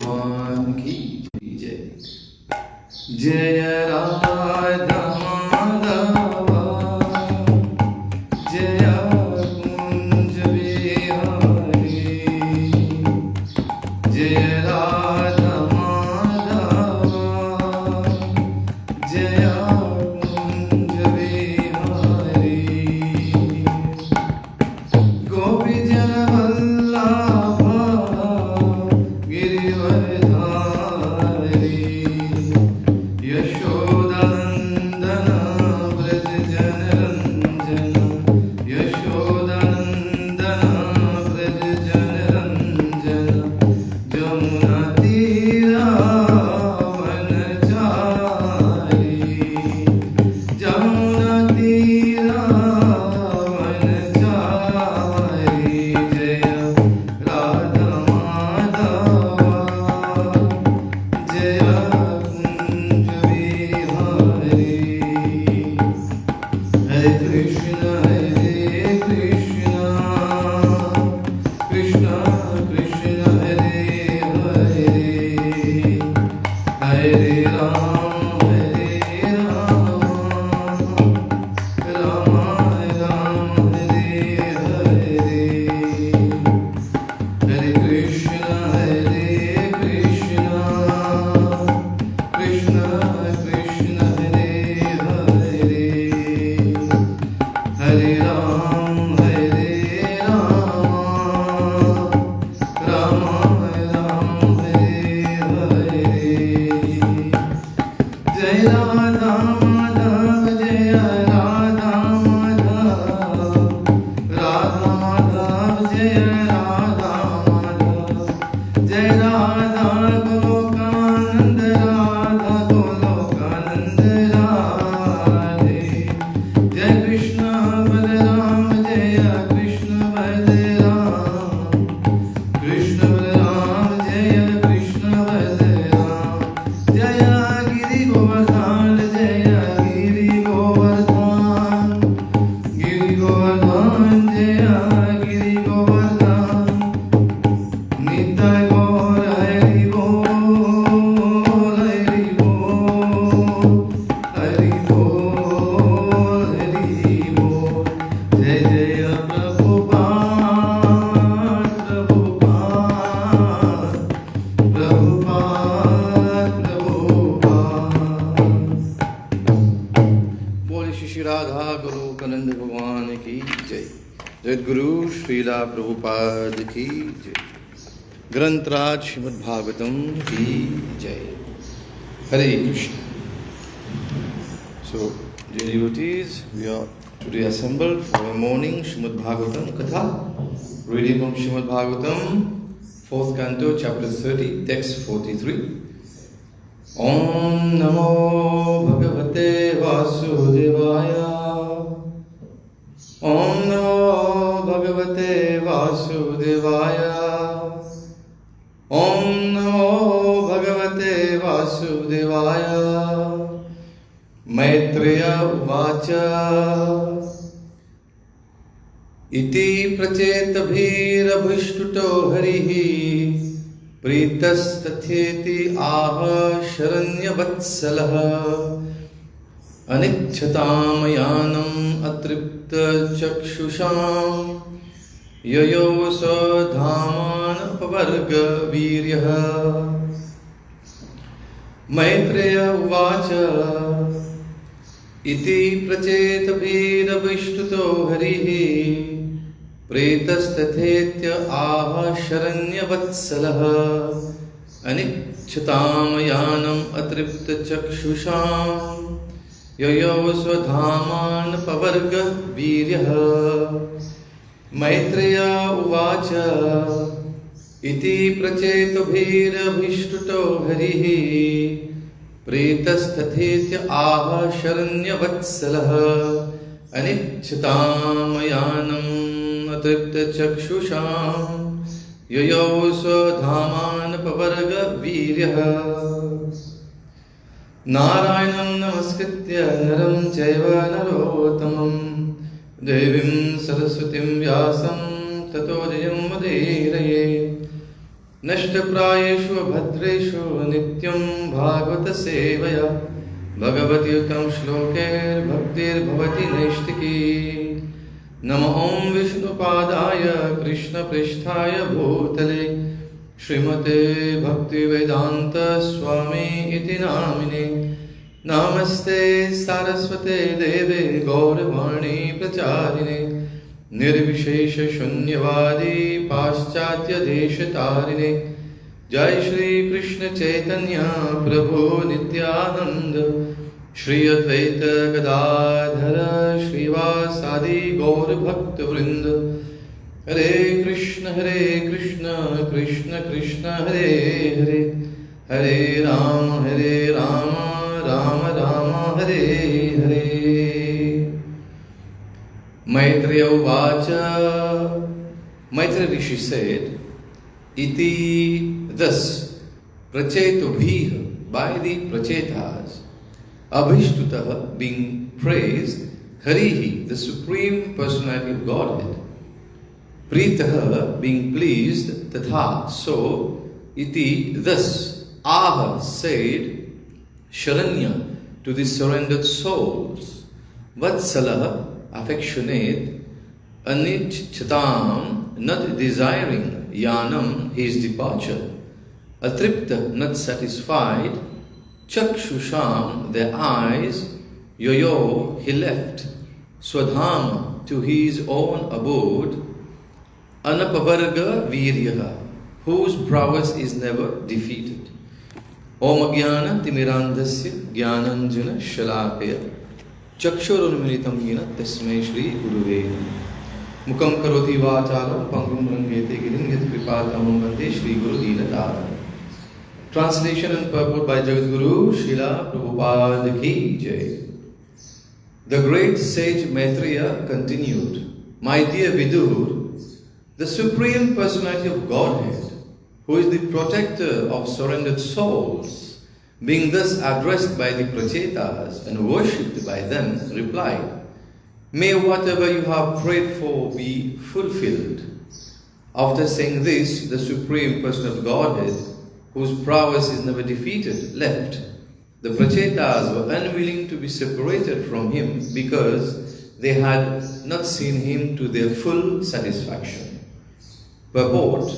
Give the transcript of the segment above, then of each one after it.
भगवान की जय। जय राधा माधव जय कुंज बिहारी। जय राधा माधव जय कुंज बिहारी। गोपी जन वल्लभ गिरिवरधारी। यशोदानंदन व्रज जनरंजन। यशोदानंदन व्रज जनरंजन। जमुना तीरा वनचारी। जमुना तीरा वनचारी। जय राधा माधव जय कुंज बिहारी। हरे कृष्ण कृष्ण कृष्ण हरे हरे। हरे राम राम राम हरे हरे। हरे कृष्ण कृष्ण कृष्ण हरे हरे। हरे राम राम राम हरे हरे। जय राधा माधव जय राधा माधव। राधा माधव जय राधा माधव। जय राधा गोलोकानंद राधा गोलोकानंद राधे। जय कृष्ण बलराम जय कृष्ण बलराम। कृष्ण बलराम जय कृष्ण बलराम। जय गिरि गोवर्धन जय गिरि गोवर्धन। गिरि गोवर्धन जय गिरि गोवर्धन। निताय गौर हरि बोल हरि बोल हरि बोल हरि बोल। जय जय प्रभुपाद प्रभुपाद प्रभुपाद प्रभुपाद। बोले श्री राधा गोलोकानंद भगवान की जय। जगद्गुरु श्रीला प्रभुपाद की जय। ग्रंथराज श्रीमद् भागवतम की जय। Hare Krishna. So, dear devotees, we are today assembled for a morning Srimad Bhagavatam Katha, reading from Srimad Bhagavatam, 4th canto, chapter 30, text 43. Om Namo Bhagavate Vasudevaya. Om Namo Bhagavate Vasudevaya. Om Namo Bhagavate Vasudevaya. Maitreya Uvacha. Iti prachetabhirabhishtuto harihi. Pritastatheti aha sharanyavatsalaha. Anichchataamayanam atripta chakshusham. Yayo sadhaman pavarga viryaha. Maitreya uvacha. Iti prachetabhirabhishtuto harihi. Pretastathetya aha sharanyavatsalaha. Anichchataamayanam atripta chakshusham. Yayo swadhaman pavarga viryaha. Maitreya uvacha. Iti prachetabhirabhishtuto harihi. Pretastathetya aha sharanyavatsalaha. Anichchataamayanam atripta chakshusham. Yayo swadhaman pavarga viryaha. Narayanam namaskritya naram chaiva narottamam. Devim saraswatim vyasam tato jayam vadiraye. नष्टप्रायेषु भद्रेषु नित्यं भागवतसेवया भगवति उत्तम श्लोकैर्भक्तिर्भवति नैष्टिकी। नमो ॐ विष्णुपादाय कृष्णपृष्ठाय भूतले श्रीमते भक्तिवेदान्त स्वामी इति नामिने। नमस्ते सारस्वते देवे गौरवाणी प्रचारिणे निर्विशेष शून्यवादी पाश्चात्य देशतारिणे। जय श्री कृष्ण चैतन्य प्रभु नित्यानंद श्री अद्वैत गदाधर श्रीवासादि गौर भक्त वृंद। हरे कृष्ण कृष्ण कृष्ण हरे हरे, हरे राम राम राम हरे Hare. Maitreya Uvacha, Maitreya Rishi said, Iti thus, Prachetobhiha, by the Prachetas, Abhishtutaha, being praised, Harihi, the Supreme Personality of Godhead, Pritaha, being pleased, Tatha, so, Iti thus, Aha said, Sharanya, to the surrendered souls, Vatsalaha, affectionate, anichchatam, not desiring, yanam, his departure, atripta, not satisfied, chakshusham, their eyes, yoyo, he left, swadhama, to his own abode, anapavarga viryaha, whose prowess is never defeated. Om Jnana Timirandasya Jnananjana Shalakaya चक्षुरुन्मिलितं येन तस्मै श्री गुरुवे नमः। मुखं करोति वाचालं पंगुं लंघयते गिरिं यत्कृपातमहं वन्दे श्री गुरुदीनतारिणं। Translation and purport by Jagadguru Srila Prabhupada Ki Jai. The great sage Maitreya continued, my dear Vidur, the Supreme Personality of Godhead, who is the protector of surrendered souls, being thus addressed by the Prachetas and worshipped by them, replied, may whatever you have prayed for be fulfilled. After saying this, the Supreme Person of Godhead, whose prowess is never defeated, left. The Prachetas were unwilling to be separated from him because they had not seen him to their full satisfaction. Purport: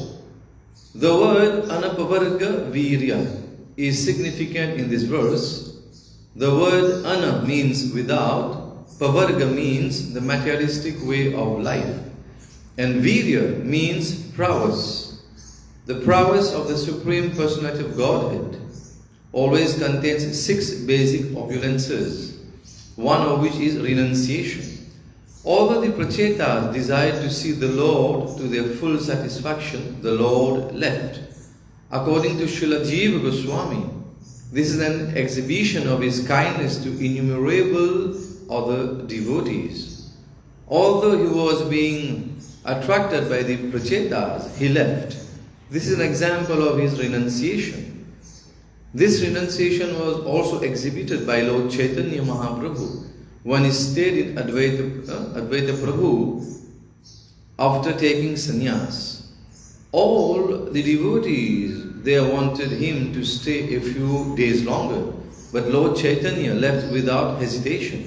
the word Anapavarga Virya is significant in this verse. The word Ana means without, Pavarga means the materialistic way of life, and Virya means prowess. The prowess of the Supreme Personality of Godhead always contains 6 basic opulences, one of which is renunciation. Although the Prachetas desired to see the Lord to their full satisfaction, the Lord left. According to Srila Jiva Goswami, this is an exhibition of his kindness to innumerable other devotees. Although he was being attracted by the Prachetas, he left. This is an example of his renunciation. This renunciation was also exhibited by Lord Chaitanya Mahaprabhu when he stayed in Advaita Prabhu after taking sannyas. All the devotees there wanted him to stay a few days longer, but Lord Chaitanya left without hesitation.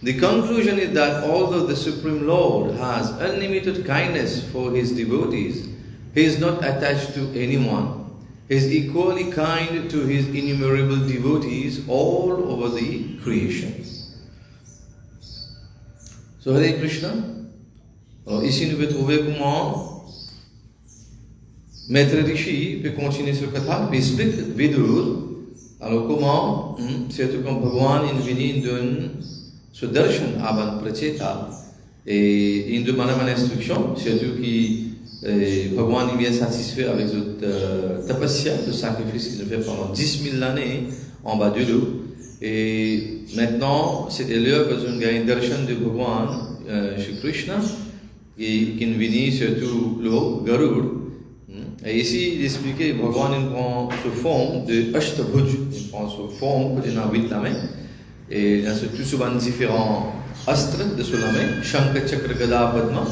The conclusion is that although the Supreme Lord has unlimited kindness for his devotees, he is not attached to anyone. He is equally kind to his innumerable devotees all over the creation. So Hare Krishna. Alors ici nous pouvons trouver comment Maître Rishi peut continuer sur Katha, puis explique Vidur. Alors comment, surtout quand Bhagavan est venu donner ce darshan à Ban Pracheta, et il demande une instruction, surtout que Bhagavan est bien satisfait avec cette tapasya, ce sacrifice qu'il a fait pendant 10 000 années en bas de l'eau. Et maintenant, c'était l'heure que nous avons un darshan de Bhagavan, Shri Krishna, qui est venu surtout le Garud. Et ici, il expliquait, Bhagavan prend ce forme de Ashtabhuj, il prend ce forme que dans 8 mains, et il y a tout souvent différents astres de la main, Shankha, Chakra, Gada, Padma,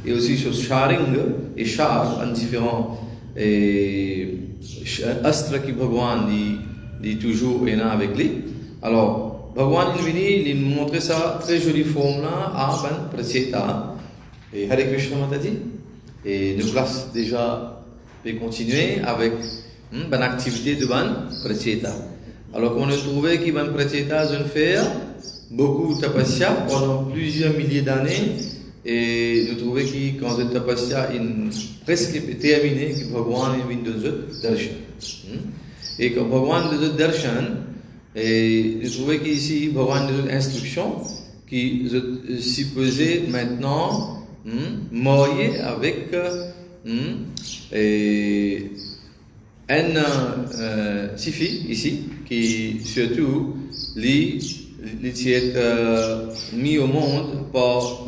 et aussi sur Sharing et Shar, en différents et astre qui Bhagwan dit toujours est là avec lui. Alors, Bhagwan il vient, il montre ça très jolie forme là à Ban Pracheta. Et Hare Krishna Matadi. Et nous place déjà de continuer avec une activité de Ban Pracheta. Alors qu'on a trouvé que Ban Pracheta je faire beaucoup de tapasya pendant plusieurs milliers d'années. Et nous trouvons que quand cette tapasya est presque terminée, que Bhagwan est venu de ce darshan. Et quand Bhagwan de ce darshan, et nous trouvons qu'ici Bhagwan de cette instruction, qui est supposé maintenant marier avec un sifi ici, qui surtout est mis au monde par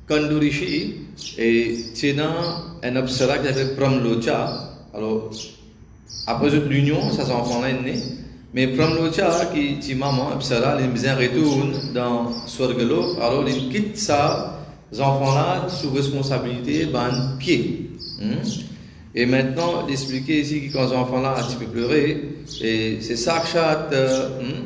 Kandurishi et c'est un apsara qui s'appelle Pramlocha. Alors, après l'union, ça s'enfant là né. Mais Pramlocha, qui est maman, apsara, il retourne dans Swargalok, alors il quitte ça, les enfants-là, sous responsabilité, ban pied. Et maintenant, d'expliquer ici que quand les enfants-là, un petit peu pleurer, et c'est Sakshat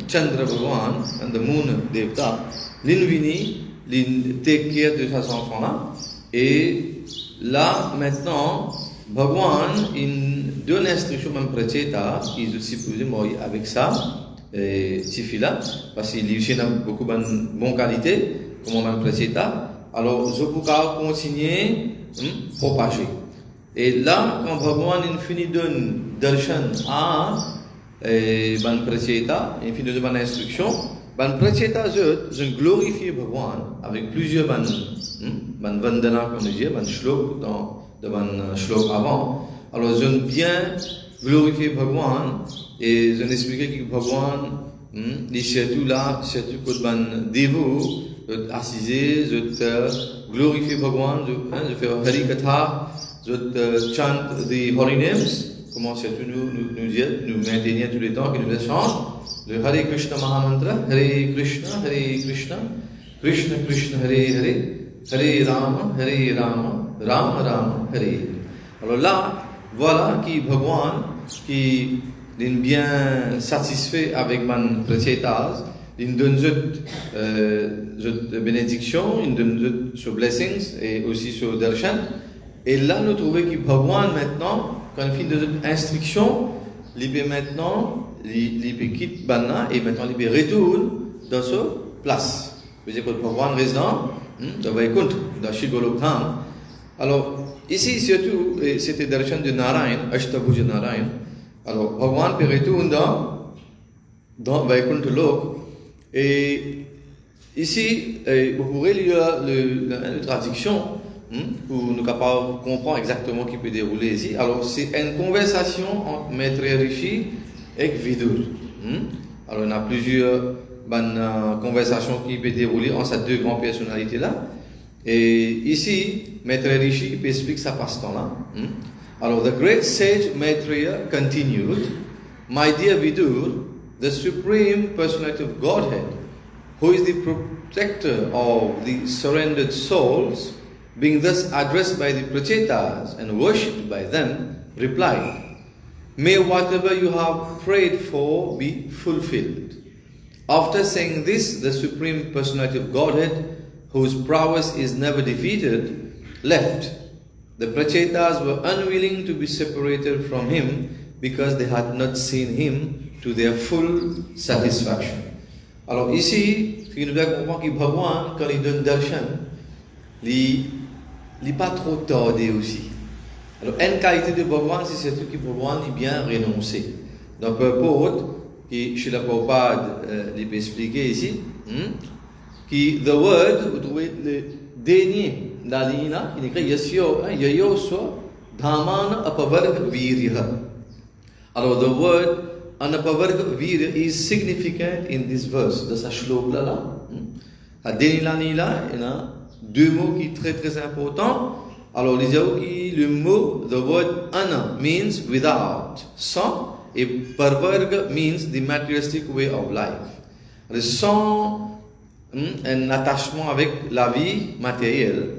Chandra Bhagwan, the moon Devta, l'invini, il take care de ces enfants-là. Et là, maintenant, Bhagwan, il donne l'instruction même Pracheta, qui est aussi supposé mourir avec ça, et Tifila, parce qu'il y a beaucoup de bonne qualité, comme même Pracheta. Alors, je peux continuer à propager. Et là, quand Bhagwan il finit de darshan à Ban Pracheta, il finit de donner l'instruction, Ban Pracheta, je glorifie Bhagwan avec plusieurs ban vandana, comme on dit, ban shlok, dans ban shlok avant. Alors, je bien glorifier Bhagwan et je expliquer que Bhagwan, il surtout là, surtout que ban dévot, je assisé, je glorifie Bhagwan, je fais Hari Katha, je chante des holy names, comment surtout nous maintenir tous les temps que nous les chantons. Le Hare Krishna Mahamantra, Hare Krishna, Krishna Krishna, Hare Hare, Hare Rama, Rama Rama, Hare. Alors là, voilà qui Bhagwan, qui est bien satisfait avec mon Prachetas, il donne cette bénédiction, il donne sur blessings et aussi sur darshan. Et là, nous trouvons que Bhagwan maintenant, quand il finit de cette instruction, il peut maintenant il quitte Banna et maintenant il retourne dans sa place. Vous savez que Bhagwan résident dans Vaikuntha, dans Shigolokdham. Alors, ici surtout, c'était darshan de Narayan, Ashtabhuja Narayan. Alors, Bhagwan peut retourner dans Vaikuntha Lok. Et ici, vous pourrez lire la traduction pour nous capables de comprendre exactement ce qui peut dérouler ici. Alors, c'est une conversation entre Maître Rishi et Vidur. Alors, il y a plusieurs conversations qui peuvent dérouler entre ces deux grandes personnalités-là. Et ici, Maître Rishi explique ça passe-temps-là. Alors, the great sage Maitreya continued, My dear Vidur, the Supreme Personality of Godhead, who is the protector of the surrendered souls, being thus addressed by the Prachetas and worshipped by them, replied, May whatever you have prayed for be fulfilled. After saying this, the Supreme Personality of Godhead, whose prowess is never defeated, left. The Prachetas were unwilling to be separated from him because they had not seen him to their full satisfaction. Alors ici, il nous doit comprendre que Bhagwan, quand il donne darshan, il n'est pas trop tardé aussi. Alors, une qualité de Bhagwan, c'est surtout que Bhagwan est bien renoncé. Donc, peu importe, que chez la Prabhupada, il peut expliquer ici, que the word, vous trouvez le dernier dans la ligne là, il écrit Yayo so Dhamana Apavarga Virya. Alors, the word Anapavarga Virya is significant in this verse. Dans sa shlokla là, à dernier là, il y a deux mots qui sont très très importants. Alors, le mot, the word ana means without, sans, et parvarga means the materialistic way of life. Sans un attachement avec la vie matérielle.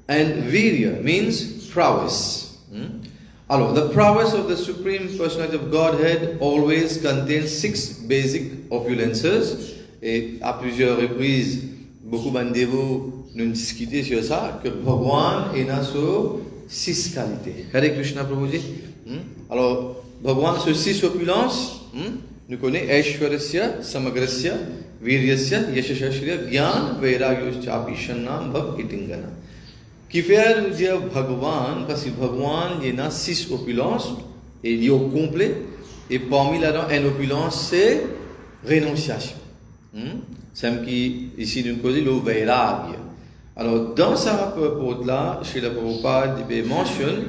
And virya means prowess. Alors, the prowess of the Supreme Personality of Godhead always contains 6 basic opulences. Et à plusieurs reprises, beaucoup de dévots nous discuté sur ça, que Bhagwan est dans sur 6 qualités. Hare Krishna Prabhuji. Alors, Bhagwan, sur 6 opulences, nous connaissons Aishwarasya, Samagrasya, Viryasya, Yashashashriya, Gyan, Vairagyoshcha, Apishannam, Bhav, Itingana. Qui fait nous dire Bhagwan, parce que Bhagwan, il y a 6 opulences, et il est au complet, et parmi là-dedans, une opulence, c'est rénonciation. C'est ce qui, ici, nous causons le Vairagya. Alors, dans ce rapport-là, chez le Prabhupada, il mentionne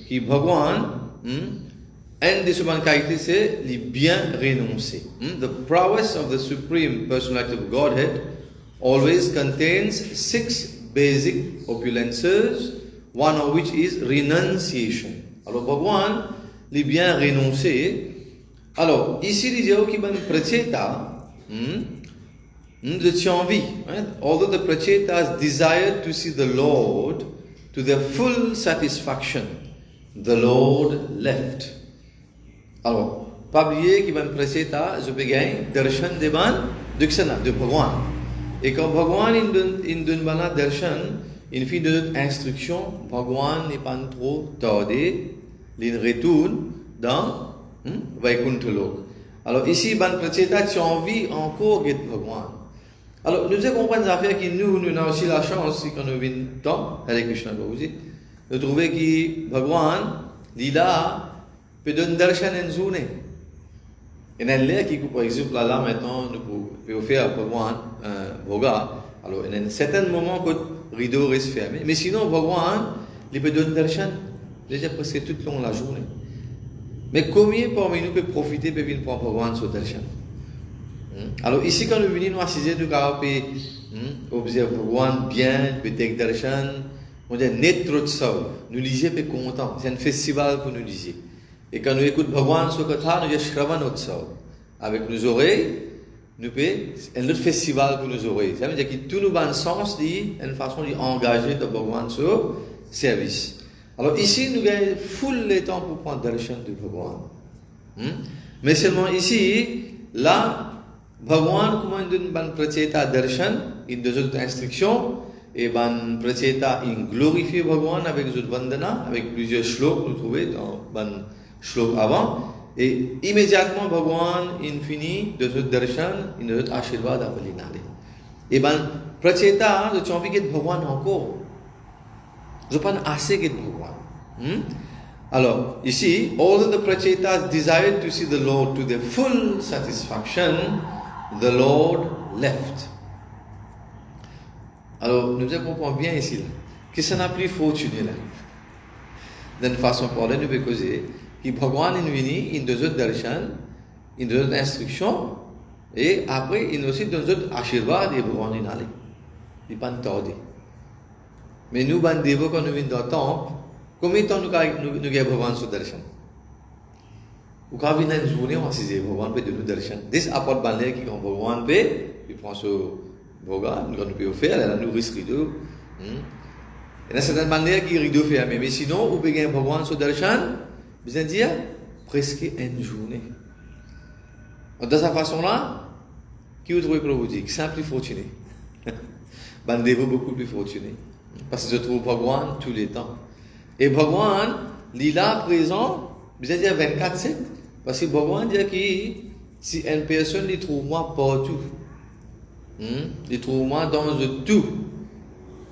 que Bhagwan, une des secondes qualités, c'est le bien renoncer. The prowess of the Supreme Personality of Godhead always contains 6 basic opulences, one of which is renunciation. Alors, Bhagwan, le bien renoncer. Alors, ici, il dit qu'il y a un pracheta, de envie. Although the prachetas desired to see the Lord to their full satisfaction, the Lord left. Alors, pas oublier qu'il y a un pracheta, je peux gagner darshan devan de Bhagwan. Et quand Bhagwan il donne bana darshan, il fait de notre instruction, Bhagwan n'est pas trop tardé, il retourne dans Vaikuntha Lok. Alors ici, ban pracheta, tu as envie encore de Bhagwan. Alors, nous devons comprendre des affaires qui nous avons aussi la chance, quand nous venons dans Hare Krishna Prabhuji, de trouver que Bhagwan, Lila, peut donner darshan en journée. Et il y a l'air qui, par exemple, là maintenant, nous pouvons faire Bhagwan, Bhoga. Alors, il y a un certain moment que le rideau reste fermé. Mais sinon, Bhagwan, il peut donner darshan déjà presque toute la journée. Mais combien parmi nous peut profiter de venir prendre Bhagwan sur darshan? Alors ici, quand nous venons à 6 heures, nous avons observé Bhagwan bien, peut-être darshan, on dit net trop de ça. Nous lisons, nous sommes contents. C'est un festival pour nous lire. Et quand nous écoutons Bhagwan sur Katha, nous disons Shravan Utsav. Avec nos oreilles, nous c'est un autre festival pour nos oreilles. Ça veut dire que tout nous a un sens, une façon d'engager de Bhagwan sur service. Alors ici, nous avons full le temps pour prendre darshan de Bhagwan. Mais seulement ici, là, Bhagwan, comment il donne ban pracheta darshan, il donne d'autres instructions, et ban pracheta, il glorifie Bhagwan avec d'autres vandana, avec plusieurs shloks, nous trouvons dans ban shlok avant, et immédiatement Bhagwan, il finit de d'autres darshan, il donne d'autres ashirvad à Valinale. Et ban pracheta, je t'envie de Bhagwan encore. Je pense assez de Bhagwan. Alors, ici, all the prachetas desired to see the Lord to their full satisfaction, the Lord left. Alors, nous comprenons bien ici, là, que ça n'a plus fortuné là. D'une façon parler, nous pouvons causer que Bhagwan est venu, il donne d'autres darshan, il donne d'autres instructions, et après, il aussi donne d'autres ashirvad et Bhagwan est allé. Il n'est pas tardé. Mais nous, quand nous venons dans le temple, combien de temps nous avons Bhagwan sur darshan? Ou quand nous avons une journée, on s'est dit, Bhagwan peut donner darshan. Dès apporte banlé qui ont Bhagwan peut, il prend ce Bhagwan, nous pouvons faire, là, nous risque rideau. Et dans certaines manières qui rideau fermé. Mais sinon, on peut gagner Bhagwan sur darshan, besoin de dire, presque une journée. De cette façon-là, qui vous trouvez pour vous dire? C'est plus fortuné. Bandez-vous beaucoup plus fortuné. Parce que je trouve Bhagwan tous les temps. Et Bhagwan, il est là présent, besoin de dire 24/7. Parce que Bhagwan dit que si une personne il trouve moi partout, il trouve moi dans le tout,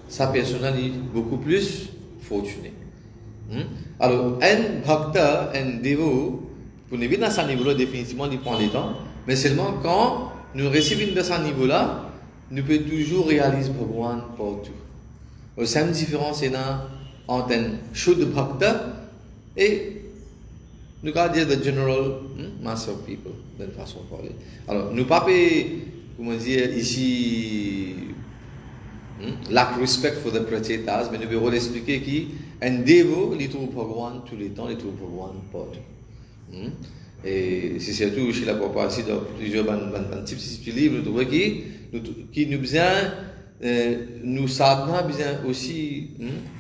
sa personne est beaucoup plus fortunée. Alors, un bhakta, un dévot, pour nous venir à ce niveau-là, définitivement, il prend le temps. Mais seulement quand nous recevons de ce niveau-là, nous pouvons toujours réaliser Bhagwan partout. La seule différence est entre un Shuddha Bhakta et nous allons dire the general mass of people, d'une façon de parler. Alors, nous ne pouvons pas, comment dire, ici, lack respect for the prachetas, mais nous pouvons l'expliquer qu'un dévot, il trouve Bhagwan tous les temps, il trouve Bhagwan partout. Et c'est surtout chez la Prabhupada, dans plusieurs petits livres, nous trouvons qu'il nous besoin, nous savons besoin aussi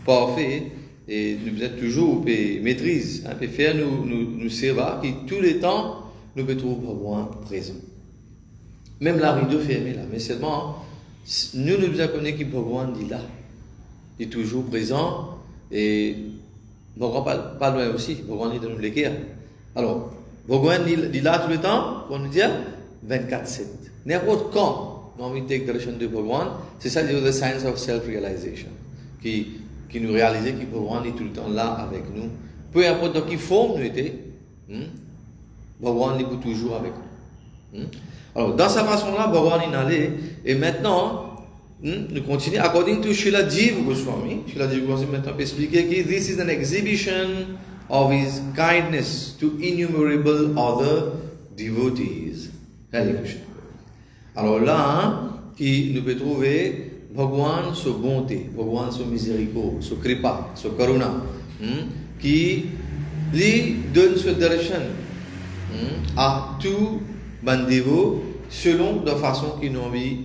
parfait et nous êtes toujours maîtrise, peut faire nous servir qui tous les temps nous peut trouver Bhagwan présent. Même la rideau fermée là, mais seulement nous devons connaître que Bhagwan dit là, il est toujours présent et Bhagwan pas loin aussi, Bhagwan est dans le cœur. Alors, Bhagwan dit là tout le temps, on nous dit 24/7. N'importe quand, when we take direction de Bhagwan, c'est ça the science of self-realization, qui nous réalise que Bhagwan est tout le temps là avec nous. Peu importe dans quelle forme nous étions, Bhagwan est toujours avec nous. Alors, dans sa façon-là, Bhagwan est allé, et maintenant, nous continuons. According to Srila Jiva Goswami, maintenant peut expliquer que this is an exhibition of his kindness to innumerable other devotees. Hare Krishna. Alors là, qui nous peut trouver Bhagwan sa bonté, Bhagwan sa miséricorde, sa kripa, sa karuna, qui lui donne ce darshan à tout bandévo selon la façon qu'il a envie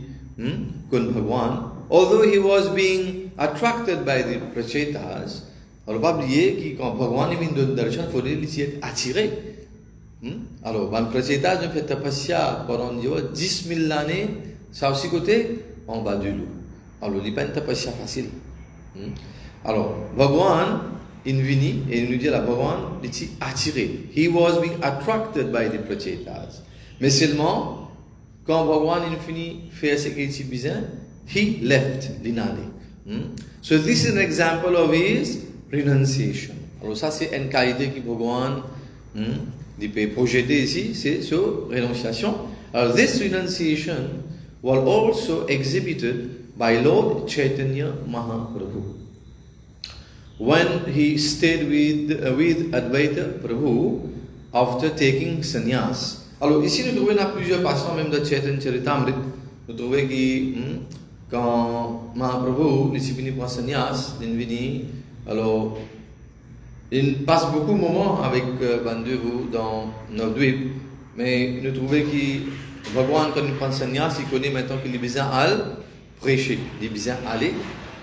comme Bhagwan. Although he was being attracted by the prachetas, alors pas oublier que quand Bhagwan vient donner darshan, il faut être attiré. Alors, ban prachetas nous fait tapasya pendant 10 000 années, ça aussi côté en bas du loup. Alors, il n'est pas une tapasya facile. Alors, Bhagwan, il vient et il nous dit la Bhagwan, il est attiré. He was being attracted by the prachetas. Mais seulement, quand Bhagwan il finit faire ce qu'il a besoin, he left l'inane. So, this is an example of his renunciation. Alors, ça, c'est une qualité que Bhagwan il peut projeter ici, c'est sur renunciation. Alors, this renunciation was also exhibited by Lord Chaitanya Mahaprabhu when he stayed with Advaita Prabhu after taking sannyas. Alors, ici, nous trouvons plusieurs passages, même de Chaitanya Charitamrita. Nous trouvons que quand Mahaprabhu il fini pour sannyas, il vient, alors, il passe beaucoup de moments avec Bandhu dans Navdvip, mais nous trouvons que Bhagwan, quand il prend sannyas, il connaît maintenant qu'il est besoin d'aller prêcher, il est besoin d'aller.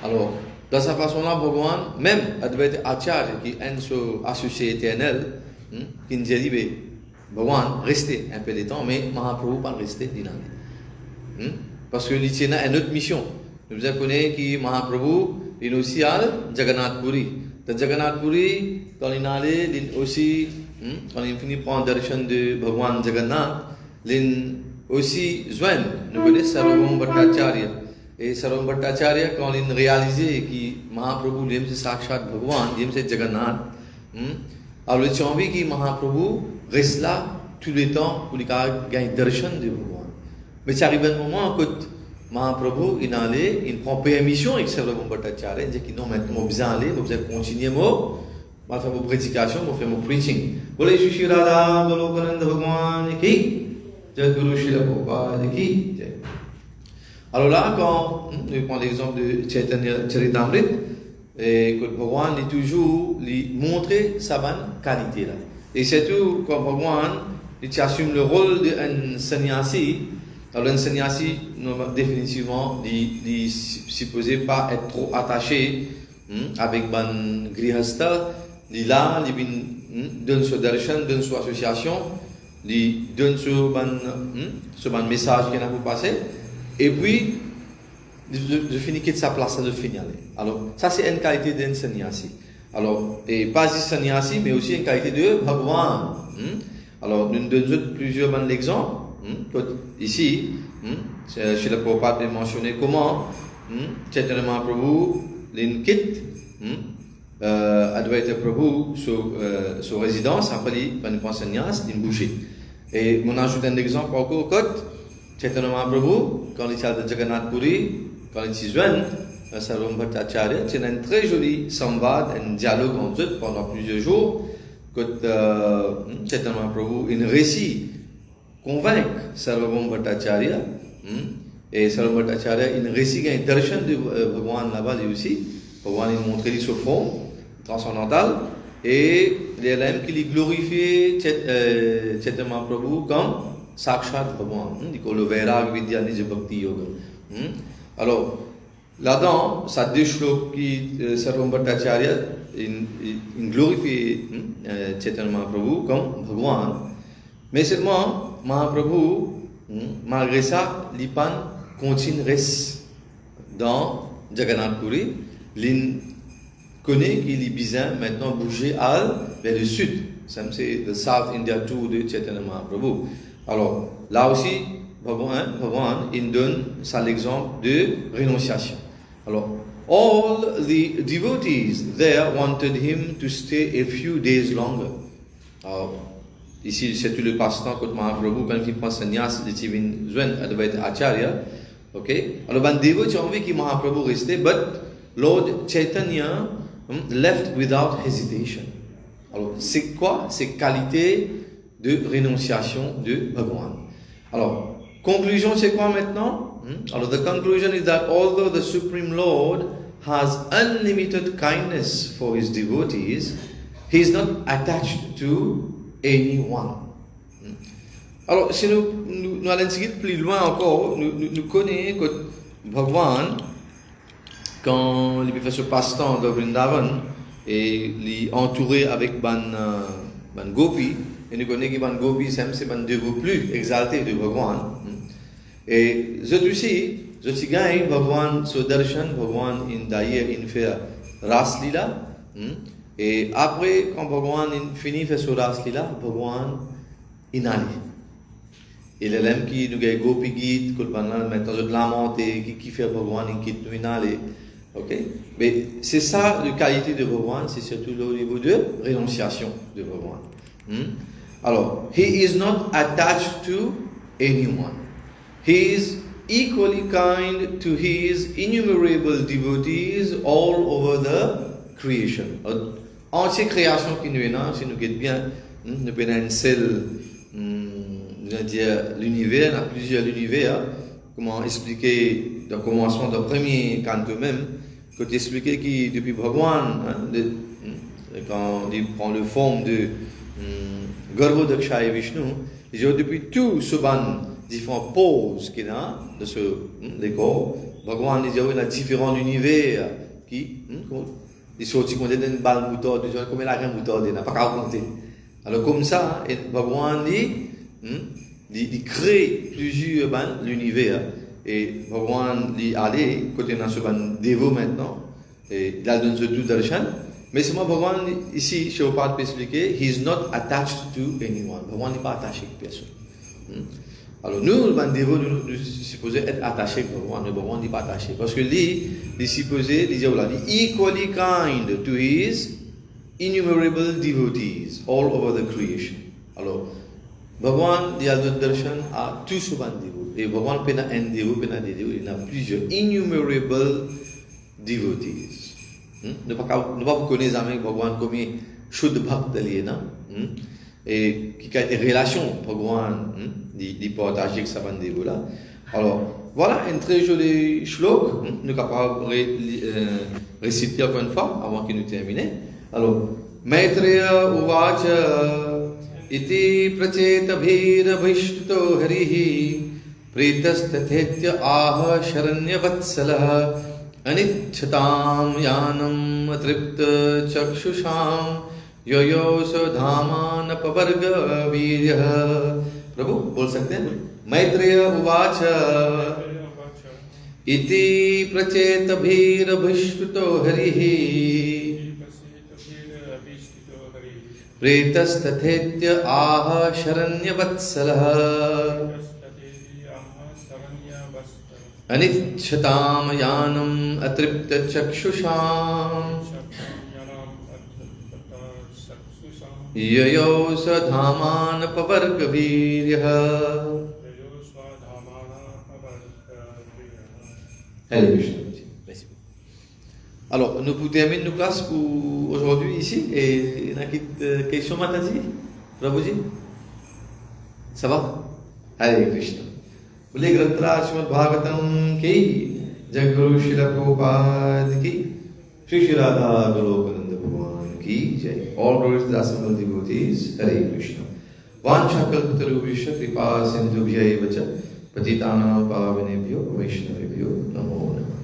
Alors, dans sa façon-là, Bhagwan, même Advaita Acharya, qui est un associé éternel, qui nous dit, Bhagwan, restez un peu de temps, mais Mahaprabhu pas rester dynamique. Parce que il tient à une autre mission. Nous connaissons que Mahaprabhu, il est aussi à Jagannath Puri. Dans Jagannath Puri, quand il est allé, il aussi, quand il finit par prendre darshan de Bhagwan Jagannath, il aussi joint, nous connaissons Sarvabhauma Bhattacharya. Et Sarvabhauma Bhattacharya, quand il a réalisé que Mahaprabhu, il est Sakshat Bhagwan, il est Jagannath, alors il a envie que Mahaprabhu reste là tout le temps pour gagner darshan de Bhagwan. Mais ça arrive un moment que Mahaprabhu, il prend permission avec Sarvabhauma Bhattacharya, il dit que non, maintenant, je vais aller, je vais continuer, je vais faire mon prédication, je vais faire mon preaching. Boleh Shri Radha, Bolo Kananda Bhagwan ki, Jai Guru Srila Prabhupada ki. Alors là, quand je prends l'exemple de Chaitanya Charitamrita, et que Bhagwan est toujours lui montrer sa bonne qualité là. Et c'est tout quand Bhagwan il assume le rôle d'un sannyasi. Alors un sannyasi, définitivement, il supposé pas être trop attaché avec ban grihastha. Il là, il donne ce darshan, donne son association, il donne ce message qu'il a pour passer, et puis de finir quitter sa place, de finir. Alors ça c'est une qualité d'un sannyasi. Alors et pas juste sannyasi, mais aussi une qualité de Bhagwan. Alors nous donnons plusieurs exemples. Ici, chez le Prabhupada a mentionné comment Chaitanya Mahaprabhu quitte Advaita Prabhu sur résidence, après il prend sannyas, il bouge. Et on ajoute un exemple encore, quand Chaitanya Mahaprabhu, quand il est à Jagannath Puri, quand il s'y joint, Sarvabhauma Bhattacharya, c'est un très joli samvad, un dialogue entre eux pendant plusieurs jours, quand Chaitanya Mahaprabhu, il réussit convaincre Sarvabhauma Bhattacharya, et Sarvabhauma Bhattacharya, il réussit un darshan de Bhagwan là-bas lui aussi. Bhagwan il montre son forme transcendantale et les lèvres qui lui glorifient Chaitanya Mahaprabhu comme Sakshat Bhagwan, le Vairag Vidya Nija Bhakti Yoga. Alors, là-dedans, ça deux shloks qui Sarvabhauma Bhattacharya in glorifie Chaitanya Mahaprabhu comme Bhagwan. Mais seulement, Mahaprabhu, malgré ça, l'Ipan continue reste dans Jagannath Puri. Il connaît qu'il est besoin maintenant bouger vers le sud. Ça c'est le South India Tour de Chaitanya Mahaprabhu. Alors, là aussi, Bhagwan, il donne ça l'exemple de rénonciation. Alors, all the devotees there wanted him to stay a few days longer. Alors, ici, c'est tout le passe-temps que Mahaprabhu, quand il prend sannyas, il vient joindre Advaita Acharya. Ok? Alors, les dévotés ont envie que Mahaprabhu restait, but Lord Chaitanya left without hesitation. Alors, c'est quoi? C'est qualité de rénonciation de Bhagwan. Alors, conclusion, c'est quoi maintenant? Alors, the conclusion is that although the Supreme Lord has unlimited kindness for his devotees, he is not attached to anyone. Alors, si nous allons seguir plus loin encore, nous connaissons que Bhagwan, quand il fait ce passe-temps de Vrindavan, et il est entouré avec ban gopi, et nous connaissons que ban gopi, c'est ban dévot plus exalté de Bhagwan. Et je suis gagne Bhagwan sur darshan, Bhagwan d'ailleurs il fait Ras Lila. Et après, quand Bhagwan finit faire ce Ras Lila, Bhagwan inali. Et les lèvres qui nous gagnent gopi git, que maintenant je lamente, qui fait Bhagwan, qui nous inali. Ok? Mais c'est ça la qualité de Bhagwan, c'est surtout au niveau de rénonciation de Bhagwan. Alors, he is not attached to anyone. He is equally kind to his innumerable devotees all over the creation. Entière création qui nous est là, si nous guettons bien, nous avons une seule, l'univers, il y a plusieurs univers. Comment expliquer, dans le commencement du premier canto même, que tu expliquais que depuis Bhagwan, quand il prend la forme de Garbhodakshaya Vishnu, depuis tout ce ban différentes poses qu'il a de ce décor, Bhagwan il y a différents univers qui ils sont aussi comptés dans une balle moutarde, comme la reine moutarde, il n'a pas qu'à compter. Alors comme ça, Bhagwan il crée plusieurs l'univers. Et Bhagwan il allé côté dans ce ban dévot maintenant, et il a donné ce tout darshan. Mais seulement Bhagwan ici, chez Prabhupada peut expliquer, he is not attached to anyone. Bhagwan n'est pas attaché à personne. Alors nous, les dévots, nous supposons être attachés à Bhagwan, mais Bhagwan n'est pas attaché. Parce que lui, il est supposé, il dit equally kind to his innumerable devotees all over the creation. Alors, Bhagwan, il a donné darshan à tous ces dévots. Et Bhagwan peut être un dévot, peut être des dévots, il a plusieurs innumerable devotees. Nous ne pouvons pas connaître avec Bhagwan comme Shuddha Bhakta liena. Et qui a été relation Bhagwan d'y partager avec sa bande là. Alors voilà un très joli shlok, nous sommes capables de réciter encore une fois avant que nous terminions. Alors Maitreya Uvacha iti pracheta bhira bhishtuto harihi pretastathetya aha sharanya vatsalah अनिच्छताम यानम अतृप्त चक्षुषाम यो धामान पवर्ग वीर्यः. प्रभु बोल सकते हैं? मैत्रेय उवाच इति प्रचेत भीरभिष्टुतो हरिः प्रेतस्तथेत्य आह शरण्यवत्सलः अनिच्छताम यानम अतृप्त चक्षुषाम ययो स्वधामान पवर्ग वीर्यः. Hare Krishna. Alors, nous pouvons terminer nos classes pour aujourd'hui ici. Et il y a une question maintenant, Prabhuji? Ça va? Hare Krishna. बोले ग्रंथराज श्रीमद् भागवतम की जय गुरु श्रील प्रभुपाद की श्री श्री राधा गोलोकानंद भगवान की जय. All glories to the assembled devotees. Hare Krishna. वाञ्छाकल्पतरुभ्यश्च कृपा सिन्धुभ्यैव च पतितानां पावनेभ्यो वैष्णवेभ्यो नमो नमः.